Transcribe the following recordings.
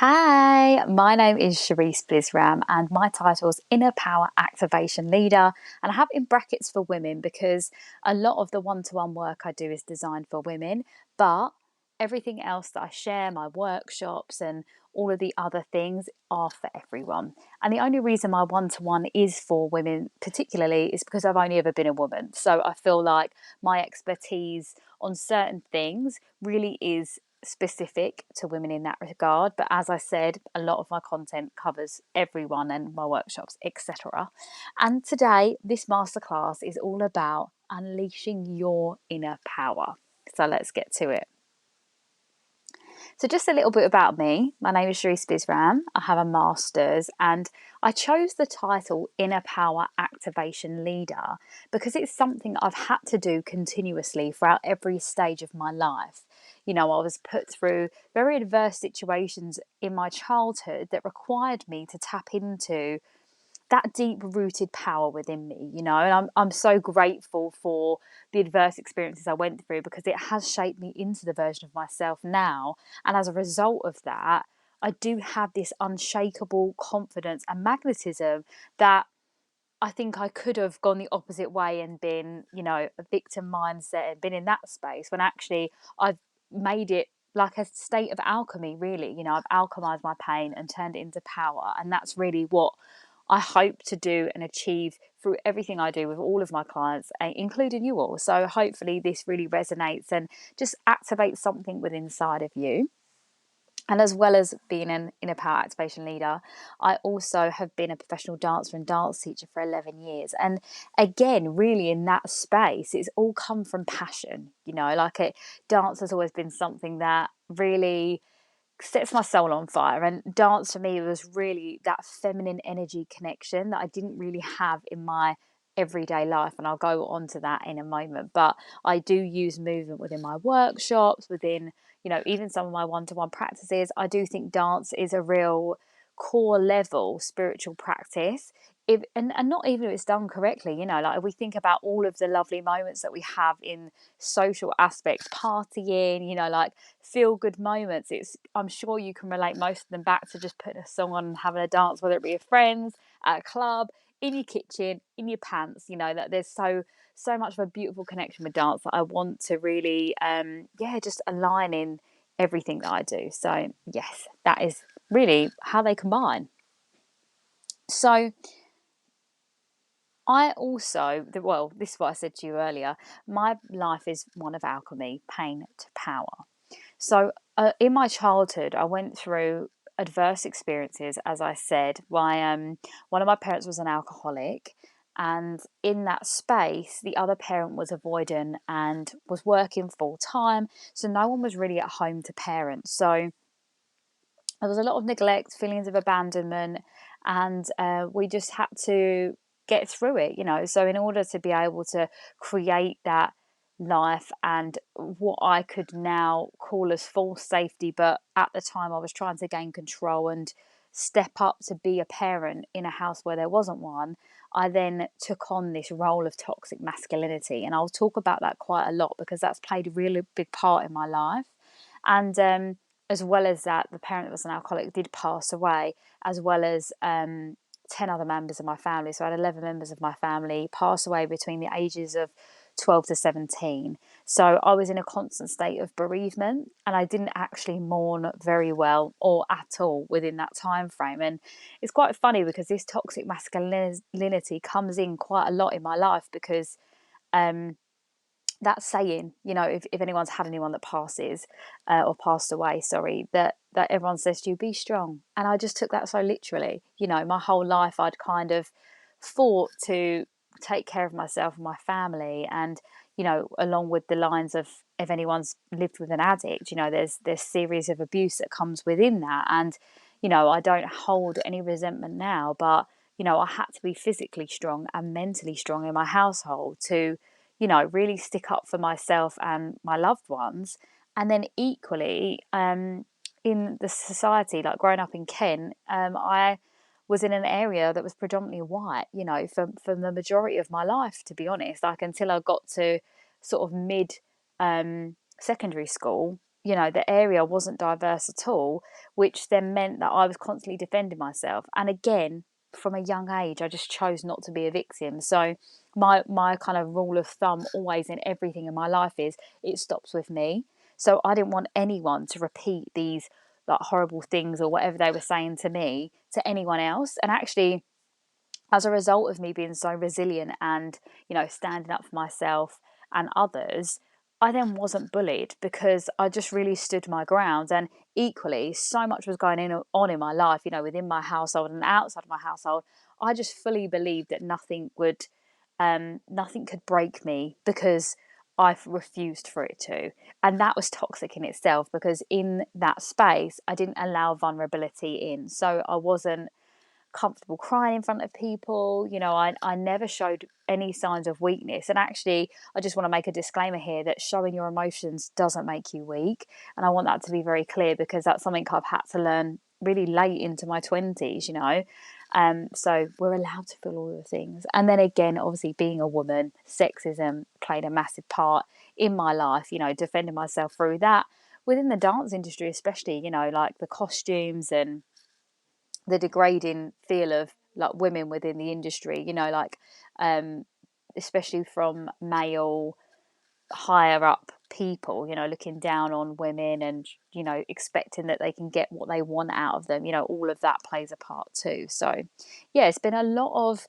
Hi, my name is Sherisse Bisram, and my title is Inner Power Activation Leader. And I have in brackets for women because a lot of the one to one work I do is designed for women, but everything else that I share, my workshops, and all of the other things are for everyone. And the only reason my one to one is for women, particularly, is because I've only ever been a woman. So I feel like my expertise on certain things really is specific to women in that regard, but as I said, a lot of my content covers everyone and my workshops, etc. And today this masterclass is all about unleashing your inner power, so let's get to it. So just a little bit about me. My name is Sherisse Bisram. I have a master's, and I chose the title Inner Power Activation Leader because it's something I've had to do continuously throughout every stage of my life. You know, I was put through very adverse situations in my childhood that required me to tap into that deep rooted power within me, and I'm so grateful for the adverse experiences I went through because it has shaped me into the version of myself now. And as a result of that, I do have this unshakable confidence and magnetism that I think I could have gone the opposite way and been, a victim mindset and been in that space when actually I've made it like a state of alchemy, really. I've alchemized my pain and turned it into power. And that's really what I hope to do and achieve through everything I do with all of my clients, including you all. So hopefully this really resonates and just activates something within inside of you. And as well as being an inner power activation leader, I also have been a professional dancer and dance teacher for 11 years. And again, really in that space, it's all come from passion. Dance has always been something that really sets my soul on fire. And dance for me was really that feminine energy connection that I didn't really have in my everyday life. And I'll go on to that in a moment. But I do use movement within my workshops, within, even some of my one-to-one practices. I do think dance is a real core level spiritual practice. And not even if it's done correctly, like if we think about all of the lovely moments that we have in social aspects, partying, like feel good moments, I'm sure you can relate most of them back to just putting a song on and having a dance, whether it be with friends, at a club, in your kitchen, in your pants. That there's so much of a beautiful connection with dance that I want to really just align in everything that I do. So yes, that is really how they combine. So I also, well, this is what I said to you earlier. My life is one of alchemy, pain to power. So in my childhood, I went through adverse experiences, as I said. One of my parents was an alcoholic, and in that space, the other parent was avoidant and was working full time. So no one was really at home to parent. So there was a lot of neglect, feelings of abandonment, and we just had to get through it. So in order to be able to create that life and what I could now call as false safety, but at the time I was trying to gain control and step up to be a parent in a house where there wasn't one, I then took on this role of toxic masculinity. And I'll talk about that quite a lot because that's played a really big part in my life. And as well as that, the parent that was an alcoholic did pass away, as well as 10 other members of my family. So I had 11 members of my family pass away between the ages of 12 to 17. So I was in a constant state of bereavement, and I didn't actually mourn very well or at all within that time frame. And it's quite funny because this toxic masculinity comes in quite a lot in my life because that saying, if anyone's had anyone that passes or passed away, sorry, that everyone says to you, be strong. And I just took that so literally. My whole life I'd kind of fought to take care of myself and my family. And, along with the lines of if anyone's lived with an addict, there's series of abuse that comes within that. And, I don't hold any resentment now, but, I had to be physically strong and mentally strong in my household to really stick up for myself and my loved ones. And then equally, in the society, like growing up in Kent, I was in an area that was predominantly white, for the majority of my life, to be honest, like until I got to sort of mid secondary school. the area wasn't diverse at all, which then meant that I was constantly defending myself. And again, from a young age, I just chose not to be a victim. So my kind of rule of thumb always in everything in my life is it stops with me. So I didn't want anyone to repeat these like horrible things or whatever they were saying to me to anyone else. And actually, as a result of me being so resilient and, standing up for myself and others, I then wasn't bullied because I just really stood my ground. And equally, so much was on in my life, within my household and outside of my household. I just fully believed that nothing could break me because I've refused for it to. And that was toxic in itself because in that space, I didn't allow vulnerability in. So I wasn't comfortable crying in front of people. I never showed any signs of weakness. And actually, I just want to make a disclaimer here that showing your emotions doesn't make you weak. And I want that to be very clear because that's something I've had to learn really late into my 20s. So we're allowed to feel all the things. And then again, obviously being a woman, sexism played a massive part in my life, defending myself through that within the dance industry, especially, like the costumes and the degrading feel of like women within the industry, especially from male higher up people, looking down on women and, expecting that they can get what they want out of them, all of that plays a part too. So, yeah, it's been a lot of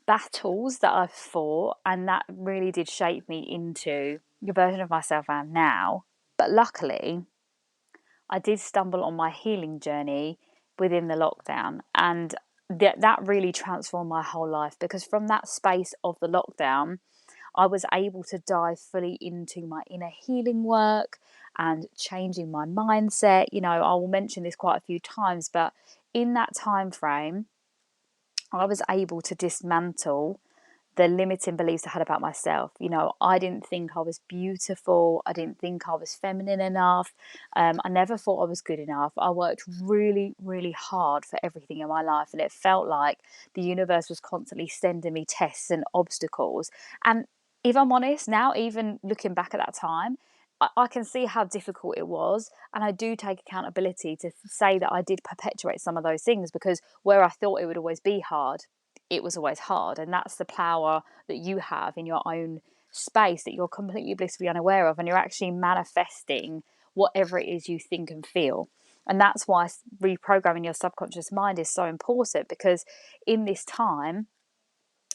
battles that I've fought, and that really did shape me into the version of myself I am now. But luckily, I did stumble on my healing journey within the lockdown, and that really transformed my whole life because from that space of the lockdown, I was able to dive fully into my inner healing work and changing my mindset. I will mention this quite a few times, but in that time frame, I was able to dismantle the limiting beliefs I had about myself. I didn't think I was beautiful. I didn't think I was feminine enough. I never thought I was good enough. I worked really, really hard for everything in my life, and it felt like the universe was constantly sending me tests and obstacles. And if I'm honest, now, even looking back at that time, I can see how difficult it was. And I do take accountability to say that I did perpetuate some of those things because where I thought it would always be hard, it was always hard. And that's the power that you have in your own space that you're completely blissfully unaware of, and you're actually manifesting whatever it is you think and feel. And that's why reprogramming your subconscious mind is so important, because in this time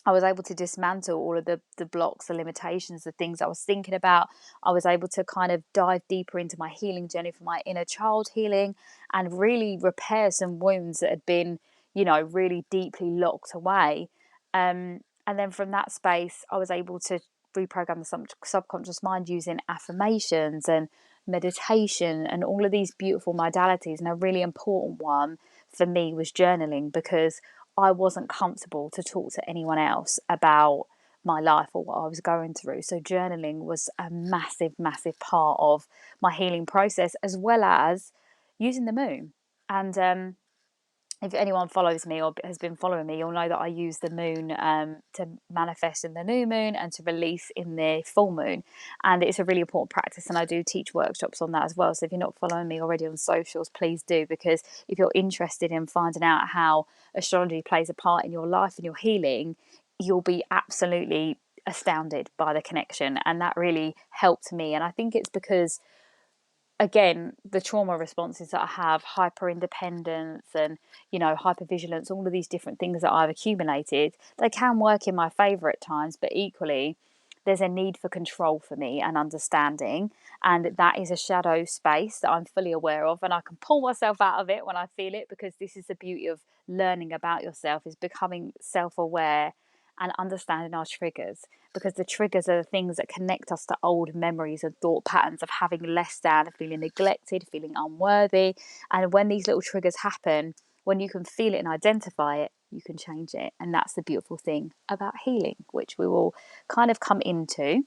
I was able to dismantle all of the blocks, the limitations, the things I was thinking about. I was able to kind of dive deeper into my healing journey for my inner child healing and really repair some wounds that had been, really deeply locked away. And then from that space, I was able to reprogram the subconscious mind using affirmations and meditation and all of these beautiful modalities. And a really important one for me was journaling, because I wasn't comfortable to talk to anyone else about my life or what I was going through. So journaling was a massive, massive part of my healing process, as well as using the moon. And if anyone follows me or has been following me, you'll know that I use the moon to manifest in the new moon and to release in the full moon. And it's a really important practice. And I do teach workshops on that as well. So if you're not following me already on socials, please do, because if you're interested in finding out how astrology plays a part in your life and your healing, you'll be absolutely astounded by the connection. And that really helped me. And I think it's because, again, the trauma responses that I have, hyper independence and, hypervigilance, all of these different things that I've accumulated, they can work in my favour at times, but equally there's a need for control for me and understanding. And that is a shadow space that I'm fully aware of, and I can pull myself out of it when I feel it, because this is the beauty of learning about yourself, is becoming self-aware and understanding our triggers, because the triggers are the things that connect us to old memories and thought patterns of having less than, feeling neglected, feeling unworthy. And when these little triggers happen, when you can feel it and identify it, you can change it. And that's the beautiful thing about healing, which we will kind of come into.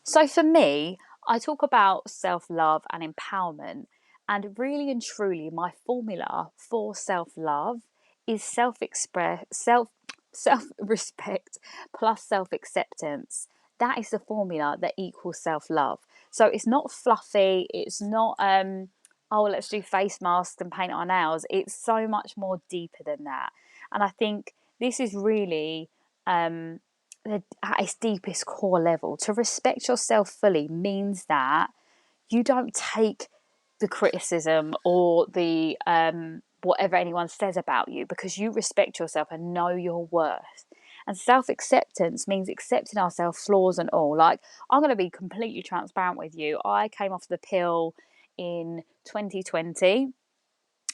So for me, I talk about self-love and empowerment, and really and truly my formula for self-love is self-respect plus self-acceptance. That is the formula that equals self-love. So it's not fluffy. It's not, oh, let's do face masks and paint our nails. It's so much more deeper than that. And I think this is really, at its deepest core level. To respect yourself fully means that you don't take the criticism or the whatever anyone says about you, because you respect yourself and know your worth. And self-acceptance means accepting ourselves, flaws and all. Like, I'm going to be completely transparent with you. I came off the pill in 2020.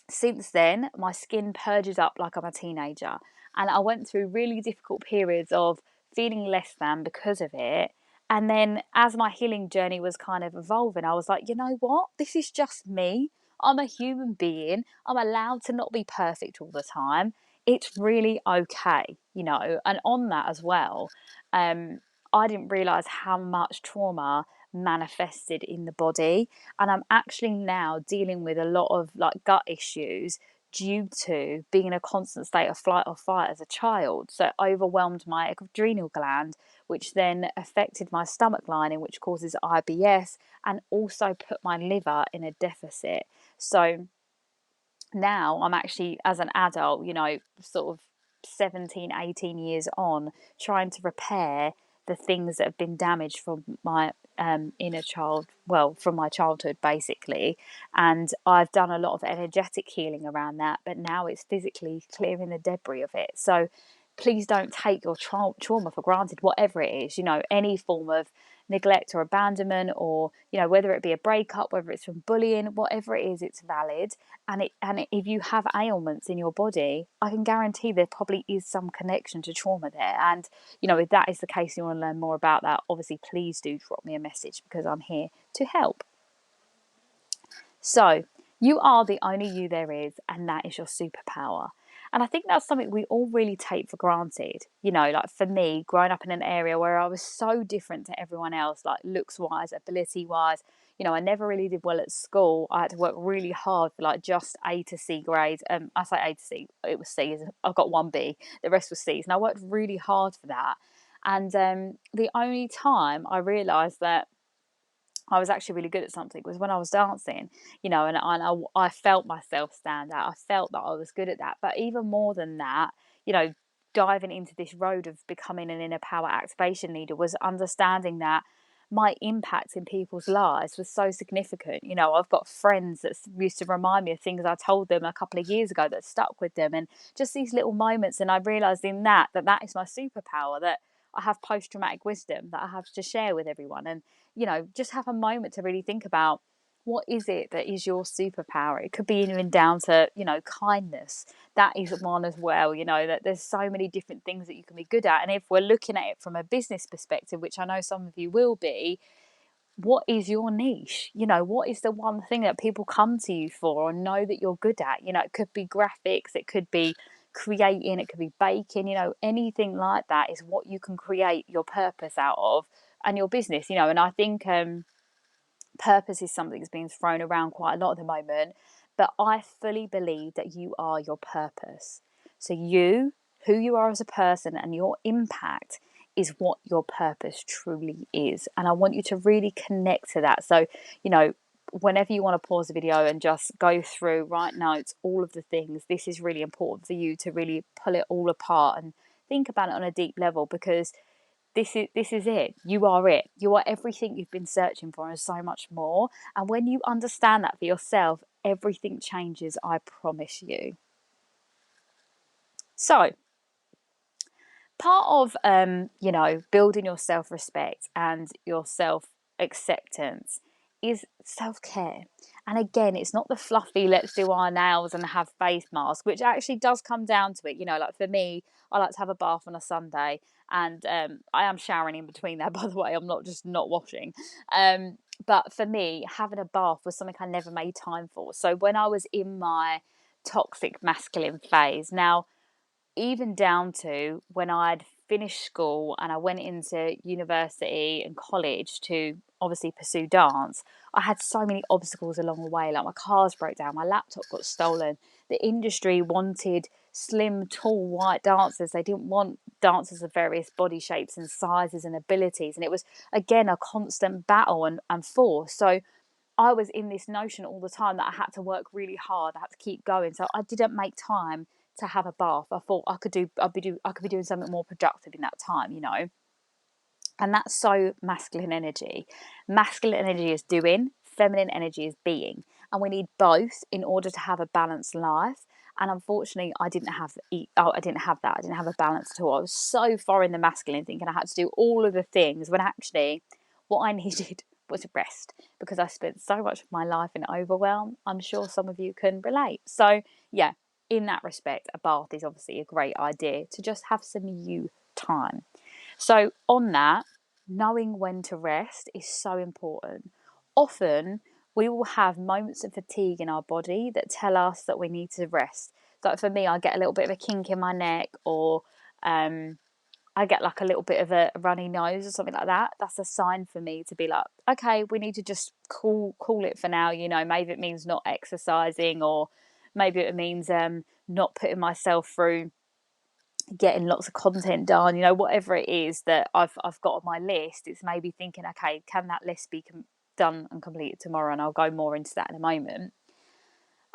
Since then, my skin purges up like I'm a teenager. And I went through really difficult periods of feeling less than because of it. And then as my healing journey was kind of evolving, I was like, you know what? This is just me. I'm a human being. I'm allowed to not be perfect all the time. It's really okay, you know. And on that as well, I didn't realize how much trauma manifested in the body, and I'm actually now dealing with a lot of like gut issues due to being in a constant state of flight or fight as a child. So it overwhelmed my adrenal gland, which then affected my stomach lining, which causes IBS, and also put my liver in a deficit. So now I'm actually, as an adult, you know, sort of 17, 18 years on, trying to repair the things that have been damaged from my inner child, well, from my childhood, basically. And I've done a lot of energetic healing around that, but now it's physically clearing the debris of it. So please don't take your trauma for granted, whatever it is, you know, any form of neglect or abandonment, or, you know, whether it be a breakup, whether it's from bullying, whatever it is, it's valid. And if you have ailments in your body, I can guarantee there probably is some connection to trauma there. And, you know, if that is the case, you want to learn more about that, obviously please do drop me a message, because I'm here to help. So you are the only you there is, and that is your superpower. And I think that's something we all really take for granted. You know, like for me, growing up in an area where I was so different to everyone else, like looks wise, ability wise, you know, I never really did well at school. I had to work really hard for like just A to C grades. I say A to C, it was C's. I got one B, the rest was C's. And I worked really hard for that. And the only time I realised that I was actually really good at something was when I was dancing, you know, and I felt myself stand out. I felt that I was good at that. But even more than that, you know, diving into this road of becoming an inner power activation leader was understanding that my impact in people's lives was so significant. You know, I've got friends that used to remind me of things I told them a couple of years ago that stuck with them, and just these little moments. And I realized in that is my superpower, that I have post traumatic wisdom that I have to share with everyone. And, you know, just have a moment to really think about, what is it that is your superpower? It could be even down to, you know, kindness. That is one as well, you know, that there's so many different things that you can be good at. And if we're looking at it from a business perspective, which I know some of you will be, what is your niche? You know, what is the one thing that people come to you for or know that you're good at? You know, it could be graphics, it could be creating, it could be baking, you know, anything like that is what you can create your purpose out of, and your business, you know. And I think purpose is something that's being thrown around quite a lot at the moment, but I fully believe that you are your purpose. So you, who you are as a person, and your impact is what your purpose truly is. And I want you to really connect to that. So, you know, whenever you want to pause the video and just go through, write notes, all of the things, this is really important for you to really pull it all apart and think about it on a deep level, because this is it. You are it. You are everything you've been searching for and so much more. And when you understand that for yourself, everything changes, I promise you. So part of you know, building your self-respect and your self-acceptance is self-care. And again, it's not the fluffy let's do our nails and have face masks, which actually does come down to it. You know, like for me, I like to have a bath on a Sunday, and I am showering in between there, by the way. I'm not just not washing. But for me, having a bath was something I never made time for. So when I was in my toxic masculine phase, now even down to when I'd finished school and I went into university and college to obviously pursue dance, I had so many obstacles along the way. Like my cars broke down, my laptop got stolen. The industry wanted slim, tall, white dancers. They didn't want dancers of various body shapes and sizes and abilities. And it was, again, a constant battle and force. So I was in this notion all the time that I had to work really hard. I had to keep going. So I didn't make time to have a bath. I thought I could be doing something more productive in that time, you know. And that's so masculine energy. Masculine energy is doing, feminine energy is being. And we need both in order to have a balanced life. And unfortunately, I didn't have that. I didn't have a balance at all. I was so far in the masculine thinking I had to do all of the things when actually what I needed was rest, because I spent so much of my life in overwhelm. I'm sure some of you can relate. So yeah, in that respect, a bath is obviously a great idea to just have some you time. So, on that, knowing when to rest is so important. Often, we will have moments of fatigue in our body that tell us that we need to rest. So, for me, I get a little bit of a kink in my neck, or I get like a little bit of a runny nose or something like that. That's a sign for me to be like, okay, we need to just call it for now. You know, maybe it means not exercising, or maybe it means not putting myself through getting lots of content done, you know, whatever it is that I've got on my list. It's maybe thinking, okay, can that list be done and completed tomorrow? And I'll go more into that in a moment.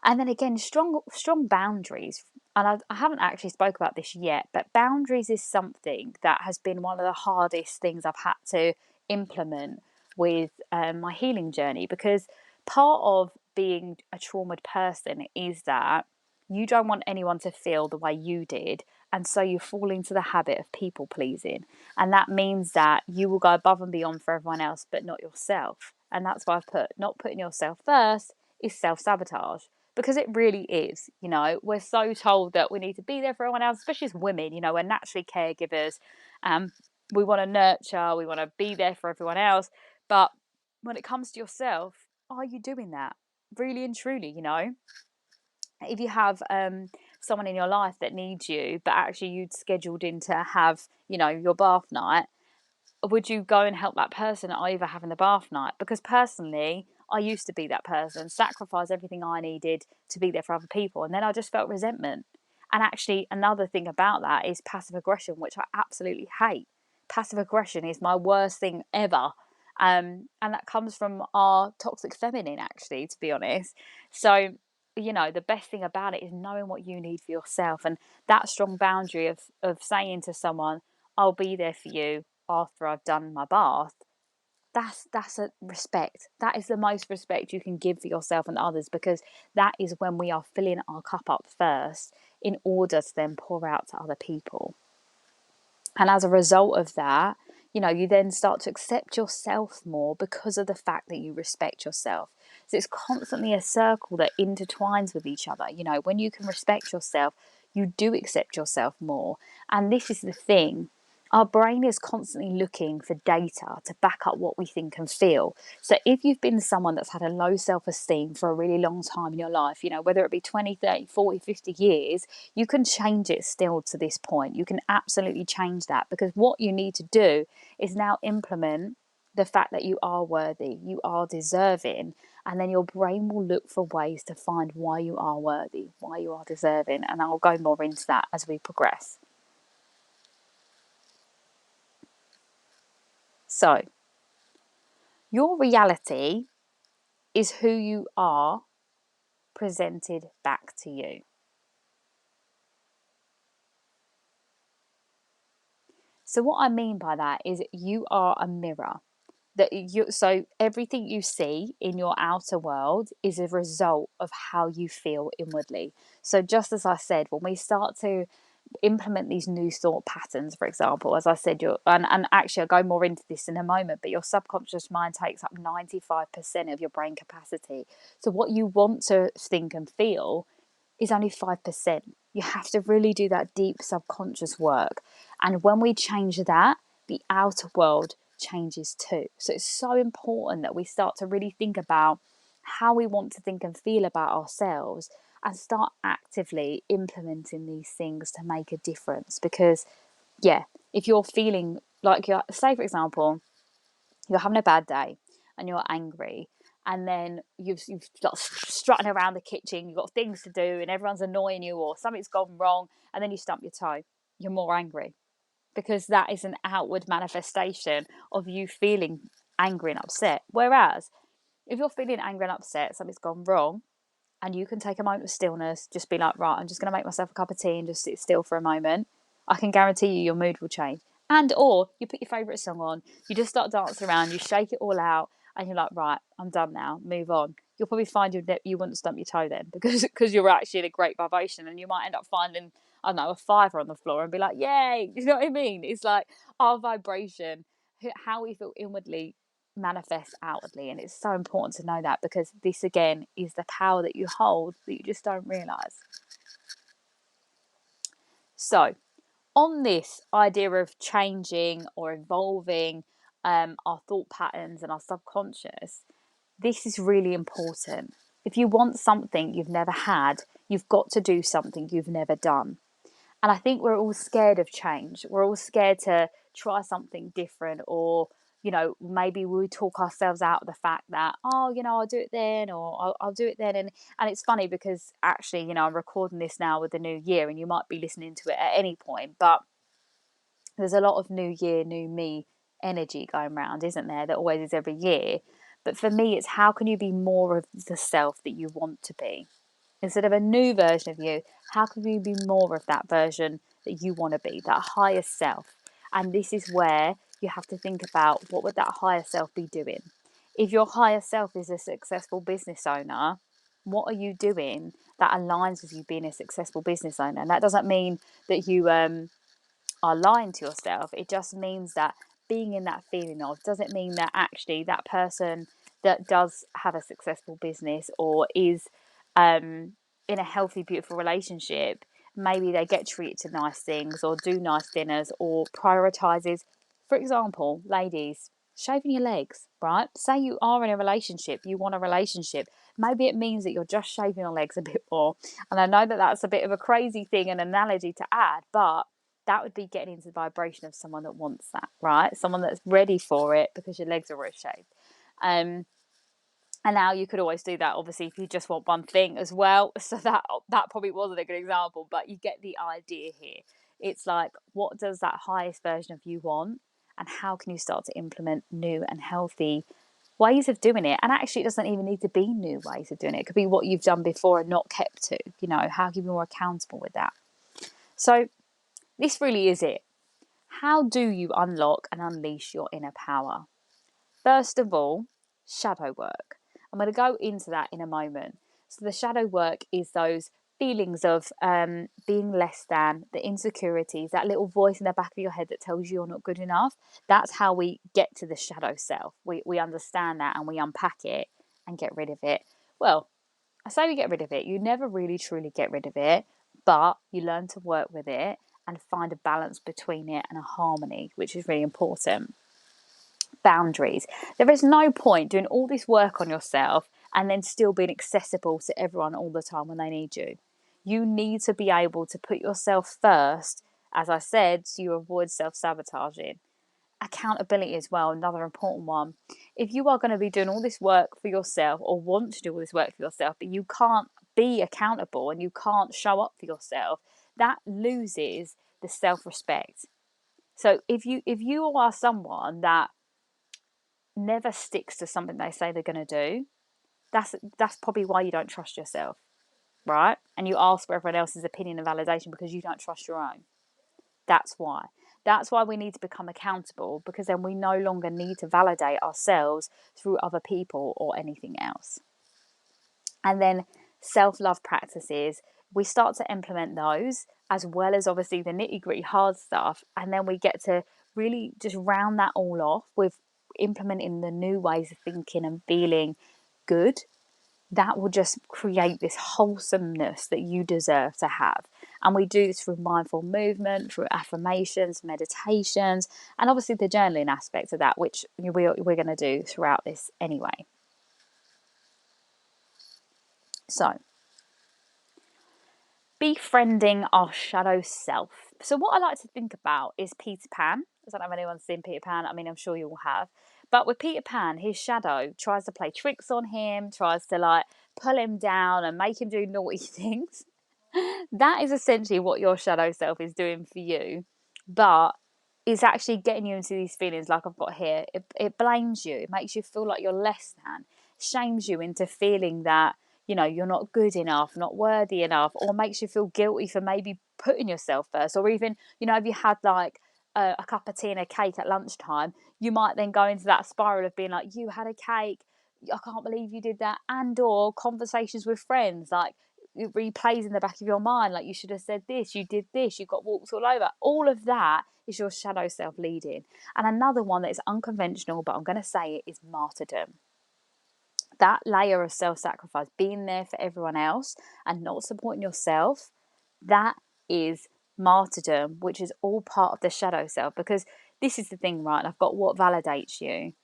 And then again, strong boundaries. And I haven't actually spoke about this yet, but boundaries is something that has been one of the hardest things I've had to implement with my healing journey, because part of being a traumatized person is that you don't want anyone to feel the way you did, and so you fall into the habit of people pleasing, and that means that you will go above and beyond for everyone else but not yourself. And that's why I've put, not putting yourself first is self-sabotage, because it really is. You know, we're so told that we need to be there for everyone else, especially as women. You know, we're naturally caregivers. We want to nurture, we want to be there for everyone else, but when it comes to yourself, are you doing that really and truly? You know, if you have someone in your life that needs you, but actually you'd scheduled in to have, you know, your bath night, would you go and help that person over having the bath night? Because personally, I used to be that person, sacrifice everything I needed to be there for other people, and then I just felt resentment. And actually, another thing about that is passive aggression, which I absolutely hate. Passive aggression is my worst thing ever. And that comes from our toxic feminine, actually, to be honest. So, you know, the best thing about it is knowing what you need for yourself, and that strong boundary of saying to someone, I'll be there for you after I've done my bath. That's a respect. That is the most respect you can give for yourself and others, because that is when we are filling our cup up first in order to then pour out to other people. And as a result of that, you know, you then start to accept yourself more because of the fact that you respect yourself. So it's constantly a circle that intertwines with each other. You know, when you can respect yourself, you do accept yourself more. And this is the thing, our brain is constantly looking for data to back up what we think and feel. So if you've been someone that's had a low self-esteem for a really long time in your life, you know, whether it be 20, 30, 40, 50 years, you can change it still to this point. You can absolutely change that, because what you need to do is now implement the fact that you are worthy, you are deserving, and then your brain will look for ways to find why you are worthy, why you are deserving. And I'll go more into that as we progress. So, your reality is who you are presented back to you. So what I mean by that is you are a mirror. So everything you see in your outer world is a result of how you feel inwardly. So just as I said, when we start to implement these new thought patterns, for example, as I said, and actually I'll go more into this in a moment, but your subconscious mind takes up 95% of your brain capacity. So what you want to think and feel is only 5%. You have to really do that deep subconscious work. And when we change that, the outer world changes too. So it's so important that we start to really think about how we want to think and feel about ourselves, and start actively implementing these things to make a difference. Because, yeah, If you're feeling like say for example, you're having a bad day and you're angry, and then you've got strutting around the kitchen, you've got things to do and everyone's annoying you or something's gone wrong, and then you stump your toe, you're more angry, because that is an outward manifestation of you feeling angry and upset. Whereas if you're feeling angry and upset, something's gone wrong, and you can take a moment of stillness, just be like, right, I'm just going to make myself a cup of tea and just sit still for a moment, I can guarantee you your mood will change. And or you put your favourite song on, you just start dancing around, you shake it all out, and you're like, right, I'm done now, move on. You'll probably find you wouldn't stump your toe then, because you're actually in a great vibration, and you might end up finding, I don't know, a fiver on the floor and be like, yay. You know what I mean? It's like our vibration, how we feel inwardly manifests outwardly, and it's so important to know that, because this again is the power that you hold that you just don't realize. So on this idea of changing or evolving our thought patterns and our subconscious, this is really important. If you want something you've never had, you've got to do something you've never done. And I think we're all scared of change. We're all scared to try something different, or, maybe we talk ourselves out of the fact that, oh, I'll do it then, or I'll do it then. And it's funny because actually, I'm recording this now with the new year, and you might be listening to it at any point, but there's a lot of new year, new me energy going around, isn't there? That always is every year. But for me, it's how can you be more of the self that you want to be? Instead of a new version of you, how can you be more of that version that you want to be, that higher self? And this is where you have to think about, what would that higher self be doing? If your higher self is a successful business owner, what are you doing that aligns with you being a successful business owner? And that doesn't mean that you are lying to yourself. It just means that being in that feeling of, doesn't mean that actually that person that does have a successful business or is in a healthy, beautiful relationship, maybe they get treated to nice things or do nice dinners or prioritizes, for example, ladies, shaving your legs, right? Say you are in a relationship, you want a relationship. Maybe it means that you're just shaving your legs a bit more. And I know that that's a bit of a crazy thing, an analogy to add, but that would be getting into the vibration of someone that wants that, right? Someone that's ready for it because your legs are already shaved. And now you could always do that, obviously, if you just want one thing as well. So that probably wasn't a good example, but you get the idea here. It's like, what does that highest version of you want? And how can you start to implement new and healthy ways of doing it? And actually, it doesn't even need to be new ways of doing it. It could be what you've done before and not kept to. How can you be more accountable with that? So this really is it. How do you unlock and unleash your inner power? First of all, shadow work. I'm going to go into that in a moment. So the shadow work is those feelings of being less than, the insecurities, that little voice in the back of your head that tells you you're not good enough. That's how we get to the shadow self. We understand that and we unpack it and get rid of it. Well, I say we get rid of it. You never really truly get rid of it, but you learn to work with it and find a balance between it and a harmony, which is really important. Boundaries. There is no point doing all this work on yourself and then still being accessible to everyone all the time when they need you. You need to be able to put yourself first, as I said, so you avoid self-sabotaging. Accountability as well, another important one. If you are going to be doing all this work for yourself, or want to do all this work for yourself, but you can't be accountable and you can't show up for yourself, that loses the self-respect. So if you are someone that never sticks to something they say they're going to do, that's probably why you don't trust yourself, right? And you ask for everyone else's opinion and validation because you don't trust your own. That's why. That's why we need to become accountable, because then we no longer need to validate ourselves through other people or anything else. And then self-love practices, we start to implement those, as well as obviously the nitty-gritty hard stuff. And then we get to really just round that all off with implementing the new ways of thinking and feeling good. That will just create this wholesomeness that you deserve to have. And we do this through mindful movement, through affirmations, meditations, and obviously the journaling aspect of that, which we're going to do throughout this anyway. So befriending our shadow self. So what I like to think about is Peter Pan. I don't know if anyone's seen Peter Pan. I mean, I'm sure you all have. But with Peter Pan, his shadow tries to play tricks on him, tries to like pull him down and make him do naughty things. That is essentially what your shadow self is doing for you. But it's actually getting you into these feelings like I've got here. It blames you. It makes you feel like you're less than. Shames you into feeling that, you know, you're not good enough, not worthy enough, or makes you feel guilty for maybe putting yourself first. Or even, you know, if you had like a cup of tea and a cake at lunchtime, you might then go into that spiral of being like, you had a cake, I can't believe you did that. And or conversations with friends, like it replays in the back of your mind, like you should have said this, you did this, you got walks all over. All of that is your shadow self leading. And another one that is unconventional, but I'm going to say it, is martyrdom. That layer of self-sacrifice, being there for everyone else and not supporting yourself, that is martyrdom, which is all part of the shadow self. Because this is the thing, right? And I've got what validates you,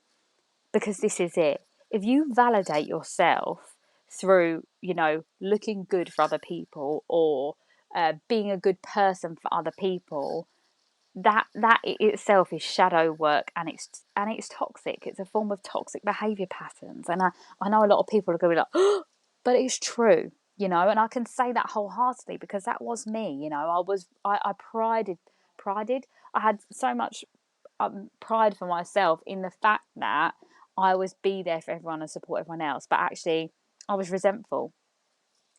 because this is it. If you validate yourself through, you know, looking good for other people, or being a good person for other people, that itself is shadow work, and it's toxic. It's a form of toxic behavior patterns. And I know a lot of people are going to be like, oh, but it's true, you know. And I can say that wholeheartedly, because that was me. You know, I prided I had so much pride for myself in the fact that I was be there for everyone and support everyone else. But actually, I was resentful.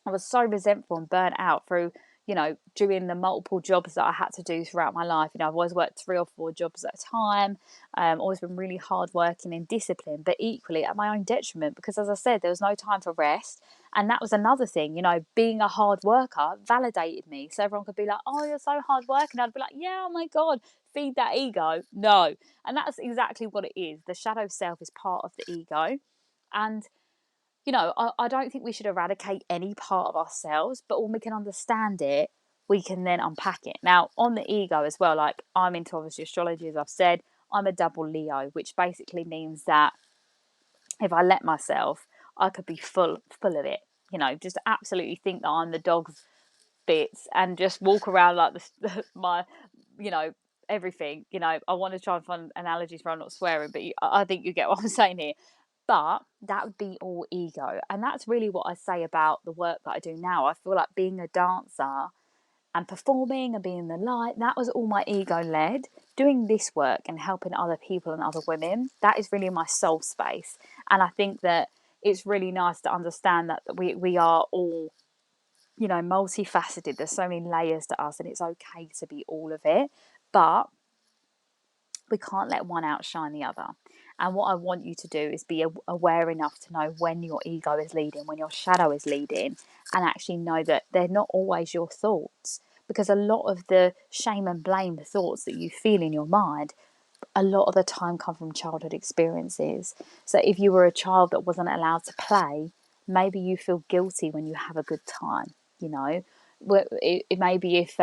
I was so resentful and burnt out through, you know, doing the multiple jobs that I had to do throughout my life. You know, I've always worked 3 or 4 jobs at a time. Always been really hardworking and disciplined, but equally at my own detriment, because, as I said, there was no time for rest. And that was another thing, you know, being a hard worker validated me. So everyone could be like, oh, you're so hard working. I'd be like, yeah, oh my God, feed that ego. No. And that's exactly what it is. The shadow self is part of the ego. And you know, I don't think we should eradicate any part of ourselves, but when we can understand it, we can then unpack it. Now, on the ego as well, like I'm into obviously astrology, as I've said, I'm a double Leo, which basically means that if I let myself, I could be full of it. You know, just absolutely think that I'm the dog's bits and just walk around like my, you know, everything. You know, I want to try and find analogies for I'm not swearing, but I think you get what I'm saying here. But that would be all ego. And that's really what I say about the work that I do now. I feel like being a dancer and performing and being the light, that was all my ego led. Doing this work and helping other people and other women, that is really my soul space. And I think that it's really nice to understand that we are all, you know, multifaceted. There's so many layers to us, and it's okay to be all of it. But we can't let one outshine the other. And what I want you to do is be aware enough to know when your ego is leading, when your shadow is leading, and actually know that they're not always your thoughts. Because a lot of the shame and blame thoughts that you feel in your mind, a lot of the time come from childhood experiences. So if you were a child that wasn't allowed to play, maybe you feel guilty when you have a good time, you know. It may be if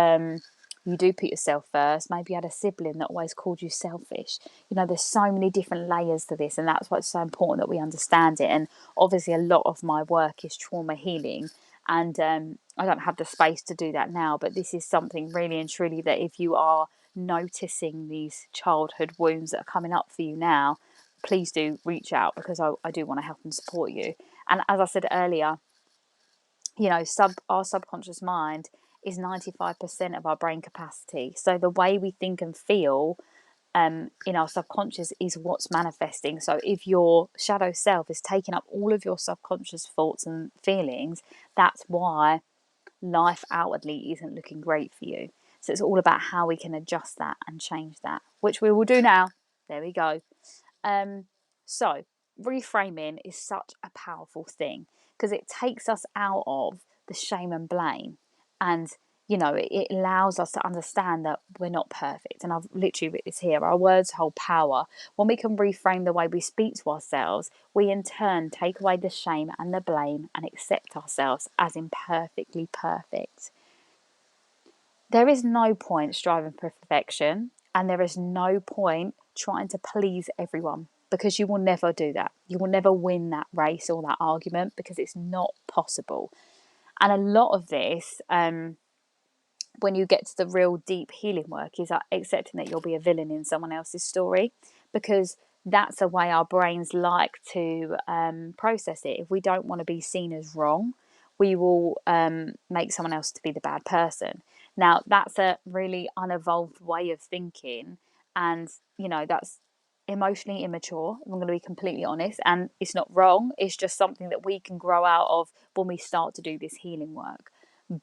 you do put yourself first, maybe you had a sibling that always called you selfish. You know, there's so many different layers to this, and that's why it's so important that we understand it. And obviously a lot of my work is trauma healing, and I don't have the space to do that now, but this is something really and truly that if you are noticing these childhood wounds that are coming up for you now, please do reach out, because I do want to help and support you. And as I said earlier, you know, our subconscious mind is 95% of our brain capacity. So the way we think and feel in our subconscious is what's manifesting. So if your shadow self is taking up all of your subconscious thoughts and feelings, that's why life outwardly isn't looking great for you. So it's all about how we can adjust that and change that, which we will do now. There we go. So reframing is such a powerful thing, because it takes us out of the shame and blame, and you know, it allows us to understand that we're not perfect. And I've literally written this here: our words hold power. When we can reframe the way we speak to ourselves, we in turn take away the shame and the blame and accept ourselves as imperfectly perfect. There is no point striving for perfection, and there is no point trying to please everyone, because you will never do that. You will never win that race or that argument, because it's not possible. And a lot of this, when you get to the real deep healing work is accepting that you'll be a villain in someone else's story, because that's the way our brains like to process it. If we don't want to be seen as wrong, we will make someone else to be the bad person. Now, that's a really unevolved way of thinking, and that's emotionally immature, if I'm going to be completely honest, and it's not wrong. It's just something that we can grow out of when we start to do this healing work.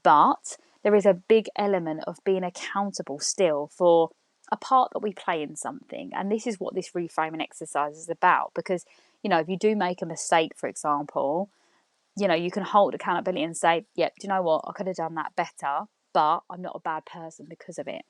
But there is a big element of being accountable still for a part that we play in something. And this is what this reframing exercise is about. Because, if you do make a mistake, for example, you can hold accountability and say, yep, do you know what? I could have done that better, but I'm not a bad person because of it.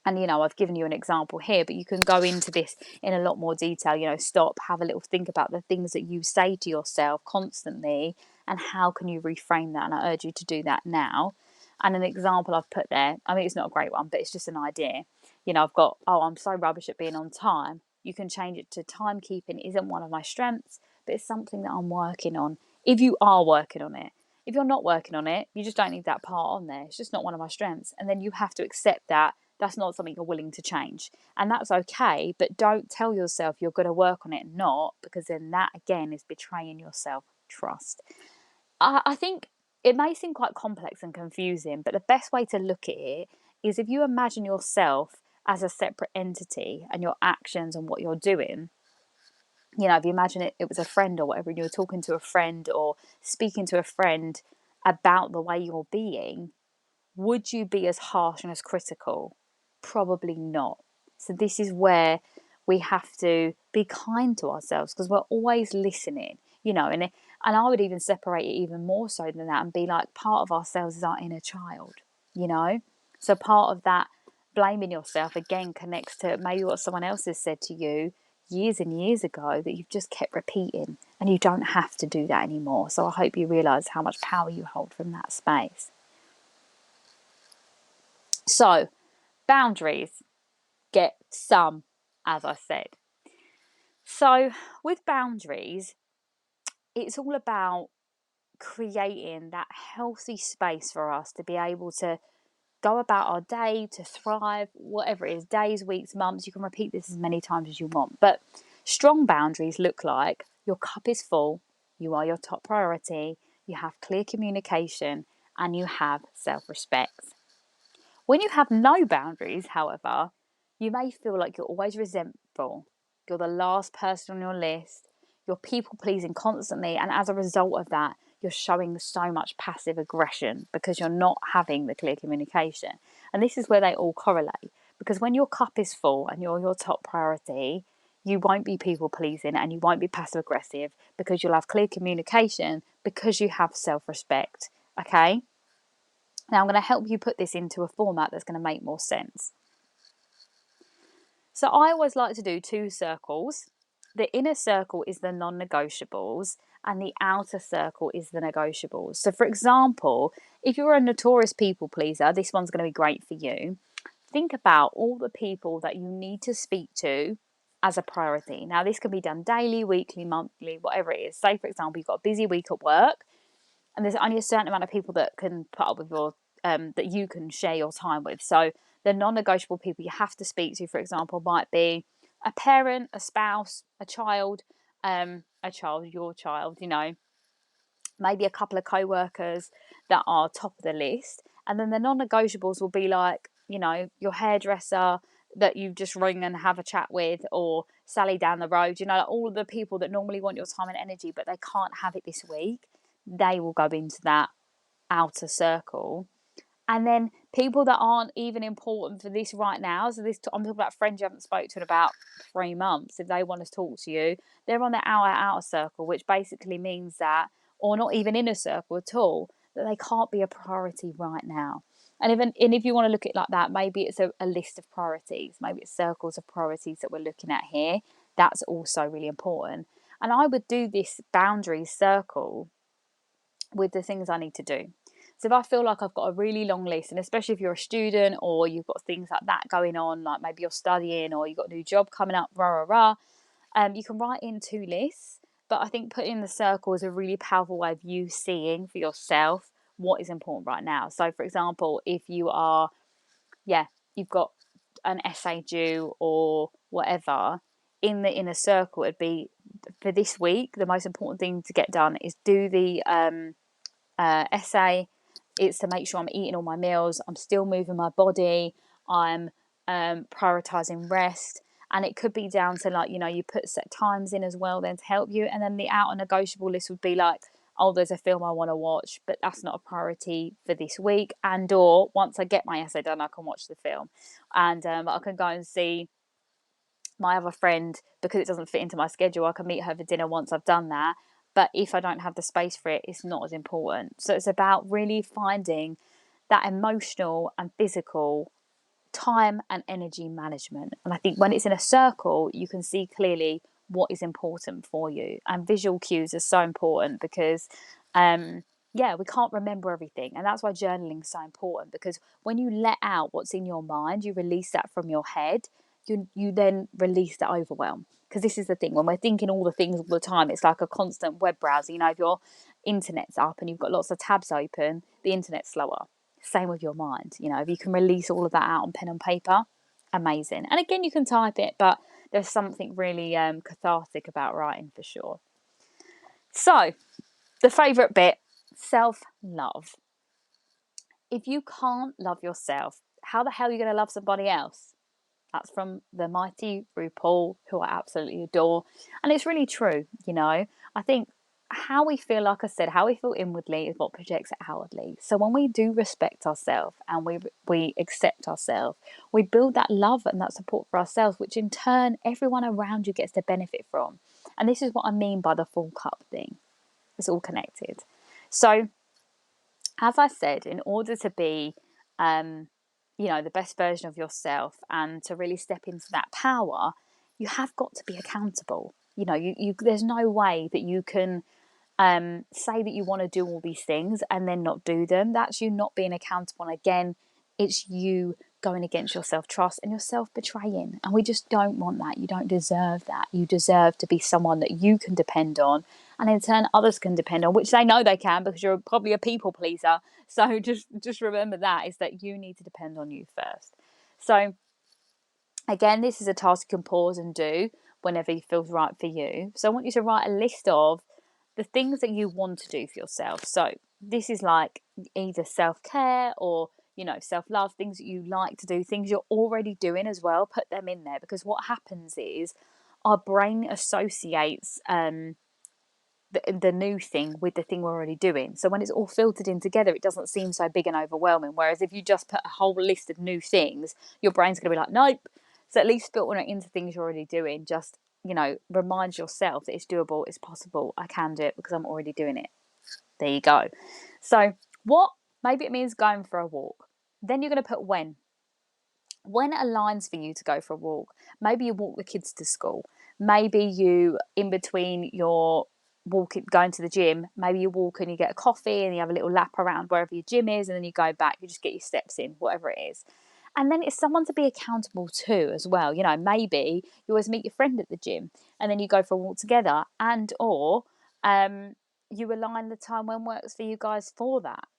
And, I've given you an example here, but you can go into this in a lot more detail. Stop, have a little think about the things that you say to yourself constantly and how can you reframe that. And I urge you to do that now. And an example I've put there, I mean, it's not a great one, but it's just an idea. I've got, oh, I'm so rubbish at being on time. You can change it to timekeeping isn't one of my strengths, but it's something that I'm working on. If you are working on it. If you're not working on it, you just don't need that part on there. It's just not one of my strengths. And then you have to accept that that's not something you're willing to change. And that's okay, but don't tell yourself you're going to work on it and not, because then that again is betraying your self-trust. I think it may seem quite complex and confusing, but the best way to look at it is if you imagine yourself as a separate entity and your actions and what you're doing. If you imagine it was a friend or whatever, and you're talking to a friend or speaking to a friend about the way you're being, would you be as harsh and as critical? Probably not. So this is where we have to be kind to ourselves, because we're always listening, and I would even separate it even more so than that and be like, part of ourselves is our inner child, So part of that blaming yourself again connects to maybe what someone else has said to you years and years ago that you've just kept repeating, and you don't have to do that anymore. So I hope you realise how much power you hold from that space. So, boundaries, get some, as I said. So, with boundaries, it's all about creating that healthy space for us to be able to go about our day, to thrive, whatever it is, days, weeks, months. You can repeat this as many times as you want. But strong boundaries look like your cup is full, you are your top priority, you have clear communication, and you have self-respect. When you have no boundaries, however, you may feel like you're always resentful. You're the last person on your list. You're people pleasing constantly. And as a result of that, you're showing so much passive aggression because you're not having the clear communication. And this is where they all correlate. Because when your cup is full and you're your top priority, you won't be people pleasing and you won't be passive aggressive, because you'll have clear communication, because you have self respect. Okay? Now, I'm going to help you put this into a format that's going to make more sense. So I always like to do 2 circles. The inner circle is the non-negotiables and the outer circle is the negotiables. So for example, if you're a notorious people pleaser, this one's going to be great for you. Think about all the people that you need to speak to as a priority. Now, this can be done daily, weekly, monthly, whatever it is. Say, for example, you've got a busy week at work, and there's only a certain amount of people that can put up with your that you can share your time with. So the non-negotiable people you have to speak to, for example, might be a parent, a spouse, a child, your child, maybe a couple of co-workers that are top of the list. And then the non-negotiables will be like, your hairdresser that you just ring and have a chat with, or Sally down the road, like all of the people that normally want your time and energy, but they can't have it this week. They will go into that outer circle. And then people that aren't even important for this right now. So I'm talking about friends you haven't spoke to in about 3 months. If they want to talk to you, they're on the outer circle, which basically means that, or not even in a circle at all, that they can't be a priority right now. And if you want to look at it like that, maybe it's a list of priorities. Maybe it's circles of priorities that we're looking at here. That's also really important. And I would do this boundaries circle with the things I need to do. So if I feel like I've got a really long list, and especially if you're a student or you've got things like that going on, like maybe you're studying or you've got a new job coming up, you can write in 2 lists. But I think putting in the circle is a really powerful way of you seeing for yourself what is important right now. So for example, if you are, you've got an essay due or whatever, in the inner circle, it'd be, for this week, the most important thing to get done is do the essay. It's to make sure I'm eating all my meals, I'm still moving my body, I'm prioritizing rest. And it could be down to, like, you put set times in as well then to help you. And then the out and negotiable list would be like, oh, there's a film I want to watch, but that's not a priority for this week. And or once I get my essay done, I can watch the film. And I can go and see my other friend, because it doesn't fit into my schedule. I can meet her for dinner once I've done that. But if I don't have the space for it, it's not as important. So it's about really finding that emotional and physical time and energy management. And I think when it's in a circle, you can see clearly what is important for you. And visual cues are so important because, we can't remember everything. And that's why journaling is so important, because when you let out what's in your mind, you release that from your head, you then release that overwhelm. Because this is the thing, when we're thinking all the things all the time, it's like a constant web browser. If your internet's up and you've got lots of tabs open, the internet's slower. Same with your mind. If you can release all of that out on pen and paper, amazing. And again, you can type it, but there's something really cathartic about writing for sure. So the favourite bit, self-love. If you can't love yourself, how the hell are you going to love somebody else? That's from the mighty RuPaul, who I absolutely adore. And it's really true, I think how we feel, like I said, how we feel inwardly is what projects outwardly. So when we do respect ourselves and we accept ourselves, we build that love and that support for ourselves, which in turn everyone around you gets to benefit from. And this is what I mean by the full cup thing. It's all connected. So as I said, in order to be the best version of yourself and to really step into that power, you have got to be accountable. There's no way that you can say that you want to do all these things and then not do them. That's you not being accountable. And again, it's you going against your self-trust and your self-betraying. And we just don't want that. You don't deserve that. You deserve to be someone that you can depend on, and in turn others can depend on, which they know they can, because you're probably a people pleaser. So just remember that, is that you need to depend on you first. So again, this is a task you can pause and do whenever it feels right for you. So I want you to write a list of the things that you want to do for yourself. So this is like either self-care or self-love, things that you like to do, things you're already doing as well. Put them in there, because what happens is our brain associates the new thing with the thing we're already doing. So when it's all filtered in together, it doesn't seem so big and overwhelming. Whereas if you just put a whole list of new things, your brain's going to be like, nope. So at least filtering it into things you're already doing, just remind yourself that it's doable, it's possible, I can do it because I'm already doing it. There you go. So maybe it means going for a walk. Then you're going to put when it aligns for you to go for a walk. Maybe you walk the kids to school. Maybe you, in between your going to the gym, maybe you walk and you get a coffee and you have a little lap around wherever your gym is, and then you go back, you just get your steps in, whatever it is. And then it's someone to be accountable to as well. Maybe you always meet your friend at the gym and then you go for a walk together, and or you align the time when works for you guys for that.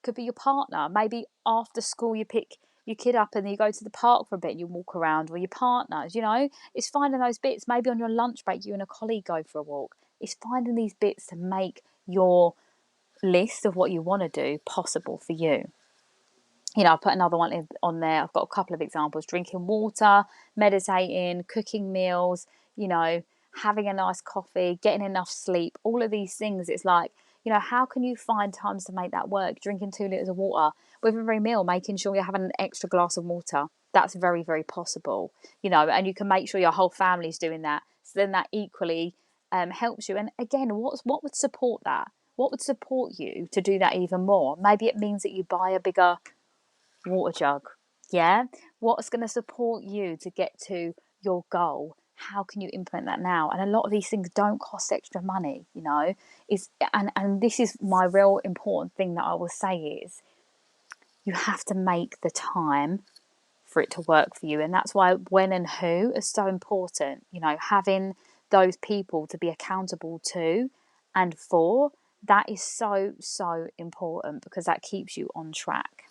Could be your partner. Maybe after school you pick your kid up and you go to the park for a bit and you walk around with your partners. It's finding those bits. Maybe on your lunch break you and a colleague go for a walk. It's finding these bits to make your list of what you want to do possible for you. I'll put another one on there. I've got a couple of examples: drinking water, meditating, cooking meals, having a nice coffee, getting enough sleep, all of these things. It's like, how can you find times to make that work? Drinking 2 liters of water with every meal, making sure you're having an extra glass of water. That's very, very possible, and you can make sure your whole family's doing that. So then that equally helps you. And again, what would support that? What would support you to do that even more? Maybe it means that you buy a bigger water jug. Yeah, what's going to support you to get to your goal? How can you implement that now? And a lot of these things don't cost extra money, and this is my real important thing that I will say is you have to make the time for it to work for you. And that's why when and who is so important. Having those people to be accountable to and for, That is so, so important because that keeps you on track.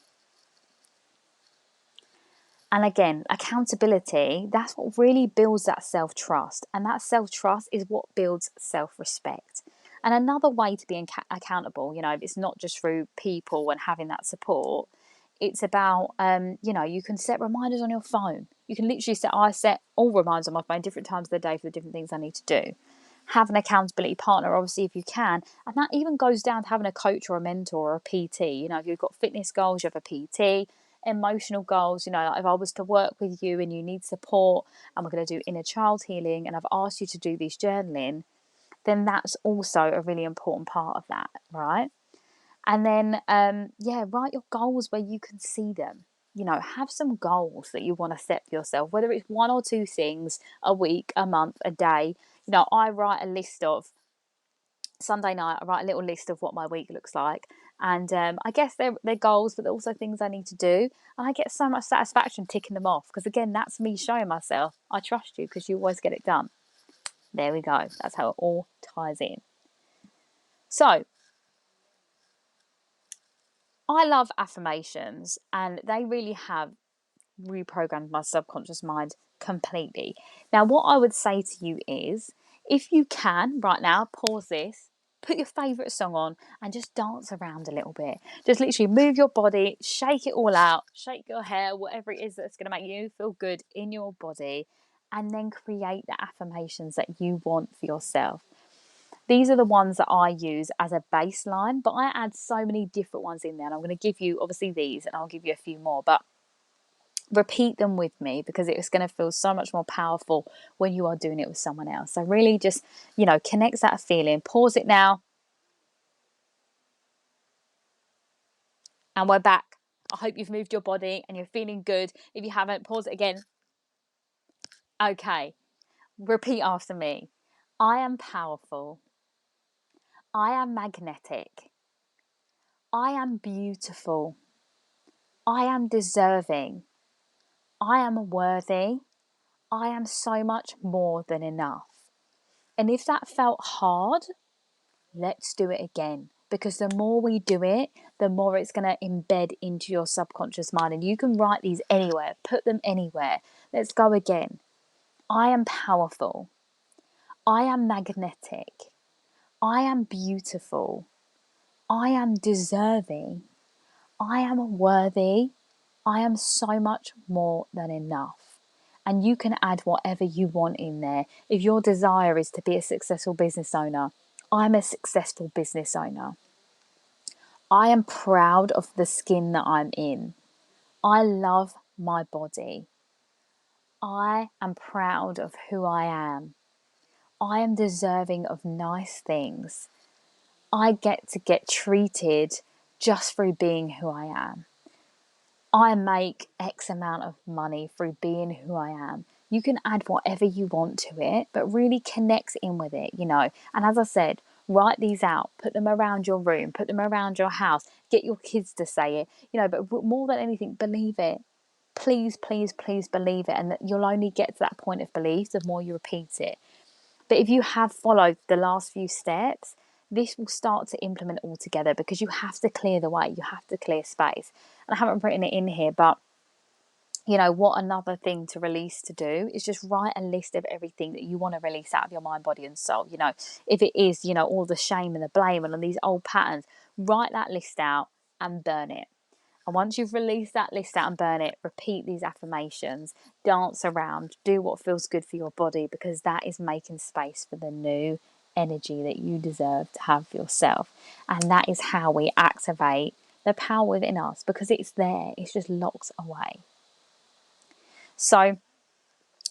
And again, accountability, that's what really builds that self-trust. And that self-trust is what builds self-respect. And another way to be accountable, it's not just through people and having that support. It's about, you can set reminders on your phone. You can literally I set all reminders on my phone, different times of the day for the different things I need to do. Have an accountability partner, obviously, if you can. And that even goes down to having a coach or a mentor or a PT. If you've got fitness goals, you have a PT. Emotional goals, like if I was to work with you and you need support and we're going to do inner child healing and I've asked you to do this journaling, then that's also a really important part of that, right? And then write your goals where you can see them. Have some goals that you want to set for yourself, whether it's one or two things a week, a month, a day. I write a list of Sunday night, I write a little list of what my week looks like. And I guess they're goals, but they're also things I need to do. And I get so much satisfaction ticking them off because, again, that's me showing myself I trust you because you always get it done. There we go. That's how it all ties in. So I love affirmations, and they really have reprogrammed my subconscious mind completely. Now, what I would say to you is, if you can right now, pause this, put your favourite song on and just dance around a little bit. Just literally move your body, shake it all out, shake your hair, whatever it is that's going to make you feel good in your body, and then create the affirmations that you want for yourself. These are the ones that I use as a baseline, but I add so many different ones in there. And I'm going to give you obviously these, and I'll give you a few more, but repeat them with me because it's going to feel so much more powerful when you are doing it with someone else. So really just, connect that feeling. Pause it now. And we're back. I hope you've moved your body and you're feeling good. If you haven't, pause it again. Okay. Repeat after me. I am powerful. I am magnetic. I am beautiful. I am deserving. I am worthy. I am so much more than enough. And if that felt hard, let's do it again. Because the more we do it, the more it's going to embed into your subconscious mind. And you can write these anywhere, put them anywhere. Let's go again. I am powerful. I am magnetic. I am beautiful. I am deserving. I am worthy. I am so much more than enough. And you can add whatever you want in there. If your desire is to be a successful business owner, I'm a successful business owner. I am proud of the skin that I'm in. I love my body. I am proud of who I am. I am deserving of nice things. I get treated just through being who I am. I make X amount of money through being who I am. You can add whatever you want to it, but really connect in with it, And as I said, write these out, put them around your room, put them around your house, get your kids to say it, but more than anything, believe it. Please, please, please believe it. And that you'll only get to that point of belief the more you repeat it. But if you have followed the last few steps, this will start to implement all together because you have to clear the way, you have to clear space. And I haven't written it in here, but what another thing to release to do is just write a list of everything that you want to release out of your mind, body, and soul. If it is, all the shame and the blame and these old patterns, write that list out and burn it. And once you've released that list out and burn it, repeat these affirmations, dance around, do what feels good for your body, because that is making space for the new energy that you deserve to have for yourself. And that is how we activate the power within us, because it's there, it's just locked away. So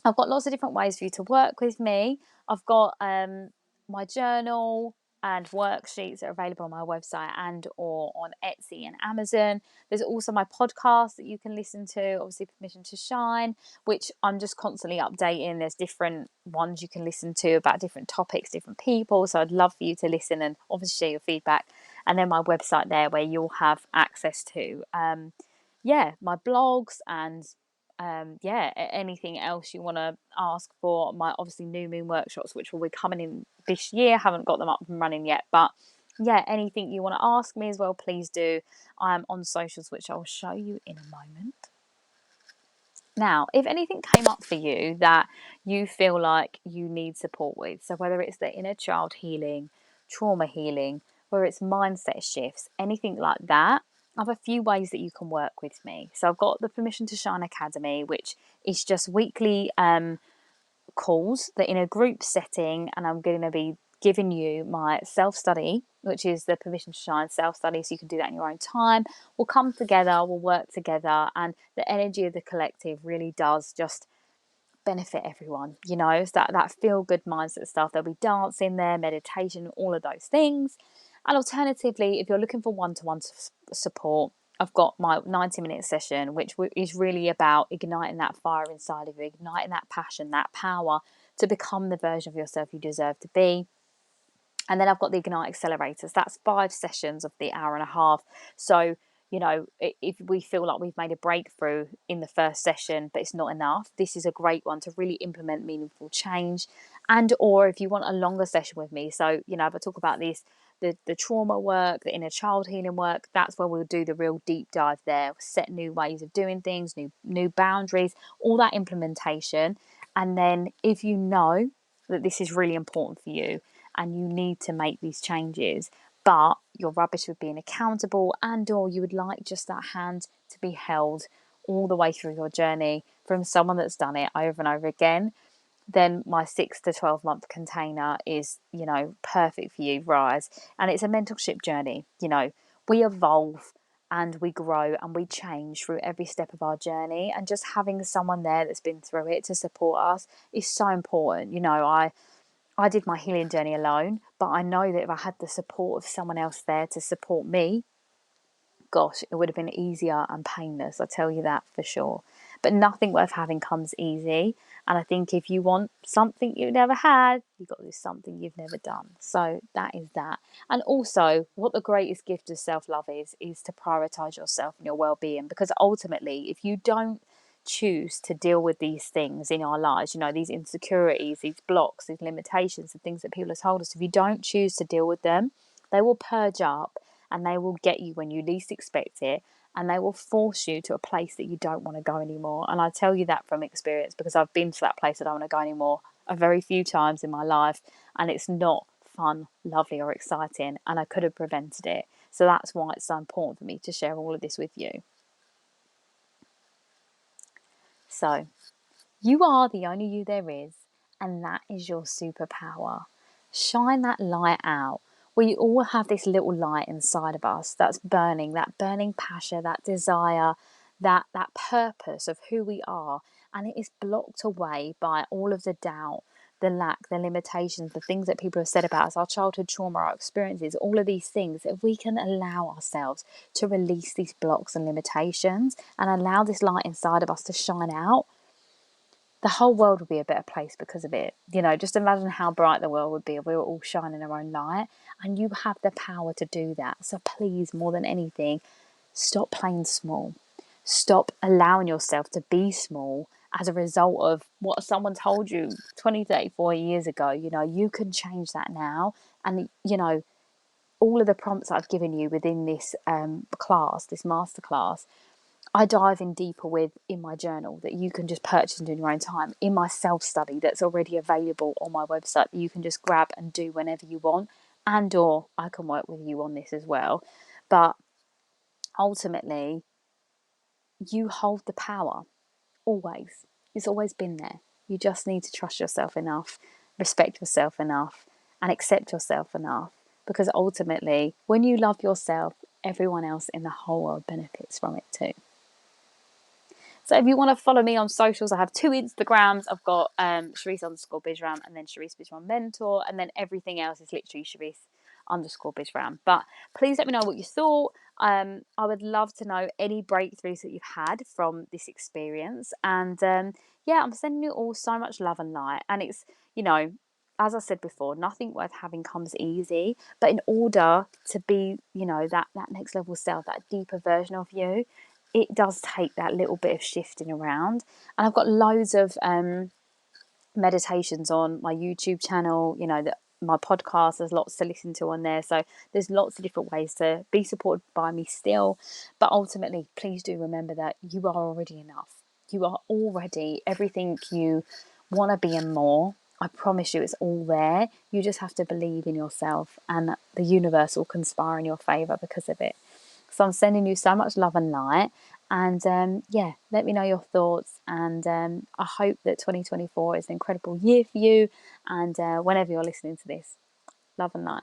I've got lots of different ways for you to work with me. I've got my journal and worksheets are available on my website and or on Etsy and Amazon. There's also my podcast that you can listen to, obviously Permission to Shine, which I'm just constantly updating. There's different ones you can listen to about different topics, different people. So I'd love for you to listen and obviously share your feedback. And then my website there where you'll have access to my blogs and anything else you want to ask for. My obviously new moon workshops, which will be coming in this year. Haven't got them up and running yet, but yeah, anything you want to ask me as well, please do. I'm on socials, which I'll show you in a moment. Now, if anything came up for you that you feel like you need support with, so whether it's the inner child healing, trauma healing, whether it's mindset shifts, anything like that, I have a few ways that you can work with me. So I've got the Permission to Shine Academy, which is just weekly calls that in a group setting, and I'm going to be giving you my self-study, which is the Permission to Shine self-study, so you can do that in your own time. We'll come together, we'll work together, and the energy of the collective really does just benefit everyone. It's that feel good mindset stuff. There'll be dance in there, meditation, all of those things. And alternatively, if you're looking for one-to-one support, I've got my 90-minute session, which is really about igniting that fire inside of you, igniting that passion, that power to become the version of yourself you deserve to be. And then I've got the Ignite Accelerators. That's 5 sessions of the hour and a half. So, if we feel like we've made a breakthrough in the first session, but it's not enough, this is a great one to really implement meaningful change. And or if you want a longer session with me, so, if I talk about this, the trauma work, the inner child healing work, that's where we'll do the real deep dive there, set new ways of doing things, new boundaries, all that implementation. And then if you know that this is really important for you, and you need to make these changes, but you're rubbish with being accountable, and or you would like just that hand to be held all the way through your journey from someone that's done it over and over again, then my 6 to 12 month container is, perfect for you, Rise. And it's a mentorship journey. We evolve and we grow and we change through every step of our journey, and just having someone there that's been through it to support us is so important. I did my healing journey alone, but I know that if I had the support of someone else there to support me, gosh, it would have been easier and painless. I tell you that for sure. But nothing worth having comes easy. And I think if you want something you've never had, you've got to do something you've never done. So that is that. And also, what the greatest gift of self-love is to prioritize yourself and your well-being. Because ultimately, if you don't choose to deal with these things in our lives, these insecurities, these blocks, these limitations, the things that people have told us, if you don't choose to deal with them, they will purge up and they will get you when you least expect it, and they will force you to a place that you don't want to go anymore. And I tell you that from experience, because I've been to that place I don't want to go anymore a very few times in my life, and it's not fun, lovely, or exciting, and I could have prevented it. So that's why it's so important for me to share all of this with you. So you are the only you there is, and that is your superpower. Shine that light out. We all have this little light inside of us that's burning, that burning passion, that desire, that purpose of who we are, and it is blocked away by all of the doubt, the lack, the limitations, the things that people have said about us, our childhood trauma, our experiences, all of these things. If we can allow ourselves to release these blocks and limitations and allow this light inside of us to shine out, the whole world would be a better place because of it. Just imagine how bright the world would be if we were all shining our own light, and you have the power to do that. So please, more than anything, stop playing small. Stop allowing yourself to be small as a result of what someone told you 20, 30, 40 years ago. You can change that now. And, all of the prompts I've given you within this class, this masterclass, I dive in deeper with in my journal that you can just purchase and do in your own time, in my self-study that's already available on my website that you can just grab and do whenever you want, and or I can work with you on this as well. But ultimately, you hold the power, always. It's always been there. You just need to trust yourself enough, respect yourself enough, and accept yourself enough, because ultimately, when you love yourself, everyone else in the whole world benefits from it too. So if you want to follow me on socials, I have 2 Instagrams. I've got Sherisse_Bisram and then Sherisse Bisram Mentor, and then everything else is literally Sherisse_Bisram. But please let me know what you thought. I would love to know any breakthroughs that you've had from this experience. And yeah, I'm sending you all so much love and light. And it's, as I said before, nothing worth having comes easy. But in order to be, that next level self, that deeper version of you, it does take that little bit of shifting around. And I've got loads of meditations on my YouTube channel, that my podcast. There's lots to listen to on there. So there's lots of different ways to be supported by me still. But ultimately, please do remember that you are already enough. You are already everything you want to be and more. I promise you, it's all there. You just have to believe in yourself, and the universe will conspire in your favour because of it. So I'm sending you so much love and light. And yeah, let me know your thoughts. And I hope that 2024 is an incredible year for you. And whenever you're listening to this, love and light.